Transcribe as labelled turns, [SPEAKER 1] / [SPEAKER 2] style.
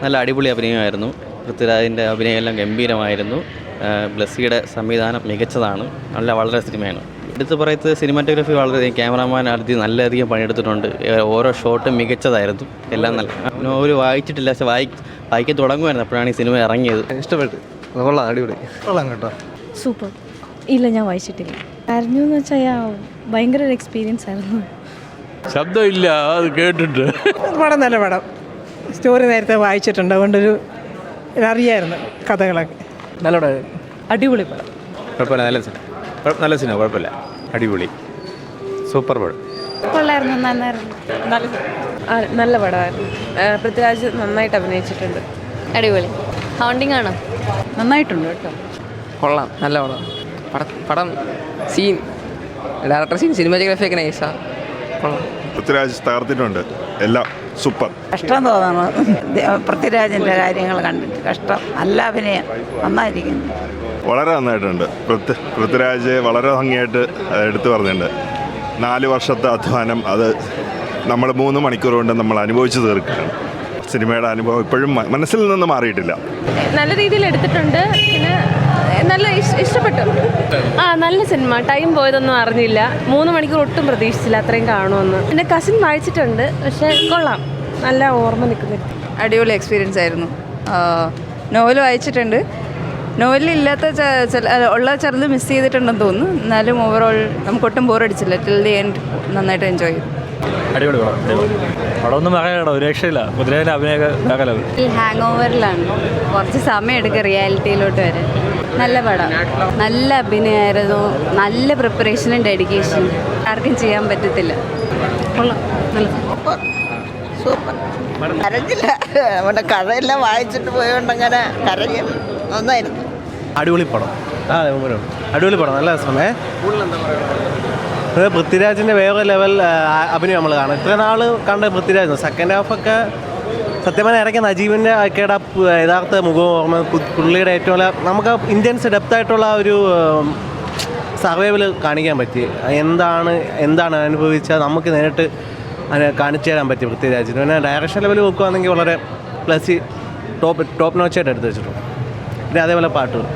[SPEAKER 1] നല്ല അടിപൊളി അഭിനയമായിരുന്നു. പൃഥ്വിരാജിൻ്റെ അഭിനയമെല്ലാം ഗംഭീരമായിരുന്നു. ബ്ലസ്സിയുടെ സംവിധാനം മികച്ചതാണ്. വളരെ സിനിമയാണ്. എടുത്ത് പറയത്ത് സിനിമാറ്റോഗ്രഫി വളരെയധികം ക്യാമറാമാൻ നല്ലധികം പണിയെടുത്തിട്ടുണ്ട്. ഓരോ ഷോട്ടും മികച്ചതായിരുന്നു. എല്ലാം നല്ല. നോവൽ വായിച്ചിട്ടില്ല, പക്ഷെ വായിക്കാൻ തുടങ്ങുമായിരുന്നു. അപ്പോഴാണ് ഈ സിനിമ ഇറങ്ങിയത്.
[SPEAKER 2] ഇഷ്ടപ്പെട്ടു. കൊള്ളാം, അടിപൊളി. കൊള്ളാം കേട്ടോ.
[SPEAKER 3] സൂപ്പർ. ഇല്ല, ഞാൻ വായിച്ചിട്ടില്ല. പറഞ്ഞു എന്ന് വെച്ചാൽ ഭയങ്കര ഒരു എക്സ്പീരിയൻസ് ആയിരുന്നു.
[SPEAKER 4] ശബ്ദമില്ല, അത് കേട്ടിട്ട്.
[SPEAKER 5] പടം നല്ല പടം. സ്റ്റോറി നേരത്തെ വായിച്ചിട്ടുണ്ട്, അതുകൊണ്ടൊരു അറിയായിരുന്നു കഥകളൊക്കെ.
[SPEAKER 2] നല്ല പടം.
[SPEAKER 5] അടിപൊളി പടം.
[SPEAKER 4] കുഴപ്പമില്ല, നല്ല സിനിമ, കുഴപ്പമില്ല, അടിപൊളി, സൂപ്പർ പടം.
[SPEAKER 3] കൊള്ളായിരുന്നു, നന്നായിരുന്നു.
[SPEAKER 6] നല്ല പടമായിരുന്നു. പൃഥ്വിരാജ് നന്നായിട്ട് അഭിനയിച്ചിട്ടുണ്ട്.
[SPEAKER 3] അടിപൊളി. ഹൗണ്ടിങ് ആണോ?
[SPEAKER 6] നന്നായിട്ടുണ്ട് കേട്ടോ.
[SPEAKER 7] കൊള്ളാം, നല്ല പടം. പടം സീൻ, ഡയറക്ടർ സീൻ, സിനിമാറ്റോഗ്രാഫി ഒക്കെ നൈസാ. കൊള്ളാം.
[SPEAKER 8] പൃഥ്വിരാജ് തകർത്തിട്ടുണ്ട്. എല്ലാം സൂപ്പർ.
[SPEAKER 9] കഷ്ടം തോന്നണം പൃഥ്വിരാജിൻ്റെ കാര്യങ്ങൾ കണ്ടിട്ട്. കഷ്ടം. നല്ല അഭിനയം, നന്നായിരിക്കുന്നു.
[SPEAKER 8] വളരെ നന്നായിട്ടുണ്ട്. പൃഥ്വിരാജ് വളരെ ഭംഗിയായിട്ട് എടുത്തു പറഞ്ഞിട്ടുണ്ട്. 4 വർഷത്തെ അധ്വാനം അത് നമ്മൾ 3 മണിക്കൂർ കൊണ്ട് നമ്മൾ അനുഭവിച്ചു തീർക്കുകയാണ്. സിനിമയുടെ അനുഭവം ഇപ്പോഴും മനസ്സിൽ നിന്ന് മാറിയിട്ടില്ല.
[SPEAKER 6] നല്ല രീതിയിൽ എടുത്തിട്ടുണ്ട്. പിന്നെ നല്ല ഇഷ്ടപ്പെട്ടു. നല്ല സിനിമ. ടൈം പോയതൊന്നും അറിഞ്ഞില്ല. 3 മണിക്കൂർ ഒട്ടും പ്രതീക്ഷിച്ചില്ല അത്രയും കാണുമെന്ന്. എൻ്റെ കസിൻ വായിച്ചിട്ടുണ്ട്, പക്ഷേ കൊള്ളാം, നല്ല ഓർമ്മ നിൽക്കുന്നില്ല.
[SPEAKER 10] അടിപൊളി എക്സ്പീരിയൻസ് ആയിരുന്നു. നോവൽ വായിച്ചിട്ടുണ്ട്. നോവലില്ലാത്ത ഉള്ള ചെറുത് മിസ് ചെയ്തിട്ടുണ്ടെന്ന് തോന്നുന്നു. എന്നാലും ഓവറോൾ നമുക്കൊട്ടും ബോറടിച്ചില്ല. ടിൽ ദി എൻഡ് നന്നായിട്ട് എൻജോയ് ചെയ്തു.
[SPEAKER 4] അടിപൊളി പടം. പടമൊന്നും പറയാനോ ഒരു രക്ഷയില്ല. പൃഥ്വിരാജിൻ്റെ അഭിനയൊക്കെ വേറെ ലെവൽ.
[SPEAKER 10] ഹാങ് ഓവറിലാണ്. കുറച്ച് സമയം എടുക്കുക റിയാലിറ്റിയിലോട്ട് വരാൻ. നല്ല പടം, നല്ല അഭിനയമായിരുന്നു. നല്ല പ്രിപ്പറേഷനും ഡെഡിക്കേഷനും ആർക്കും ചെയ്യാൻ പറ്റത്തില്ല. കൊള്ളാം, നല്ല
[SPEAKER 9] സൂപ്പർ. കരഞ്ഞില്ല. നമ്മുടെ കഥയെല്ലാം വായിച്ചിട്ട് പോയോണ്ടങ്ങനെ കരഞ്ഞു. നന്നായിരുന്നു.
[SPEAKER 2] അടിപൊളി പടം. അടിപൊളി പടം, നല്ല രസമേ. പൃഥ്വിരാജിൻ്റെ വേറെ ലെവൽ അഭിനയം നമ്മൾ കാണാം. ഇത്ര നാൾ കണ്ട പൃഥ്വിരാജ് സെക്കൻഡ് ഹാഫൊക്കെ സത്യം പറഞ്ഞാൽ ഇറങ്ങിയ നജീബിൻ്റെ ഒക്കെയുടെ യഥാർത്ഥ മുഖം ഓർമ്മ. പുള്ളിയുടെ ഏറ്റവും നമുക്ക് ഇന്ത്യൻസ് ഡെപ്തായിട്ടുള്ള ഒരു സർവൈവൽ കാണിക്കാൻ പറ്റി. എന്താണ് അനുഭവിച്ചാൽ നമുക്ക് നേരിട്ട് കാണിച്ചു തരാൻ പറ്റി പൃഥ്വിരാജിന്. പിന്നെ ഡയറക്ഷൻ ലെവൽ നോക്കുകയാണെങ്കിൽ വളരെ പ്ലസ് ടോപ്പ് നോച്ചായിട്ട് എടുത്ത് വെച്ചിട്ടുണ്ട്. പിന്നെ അതേപോലെ പാട്ടുകൾ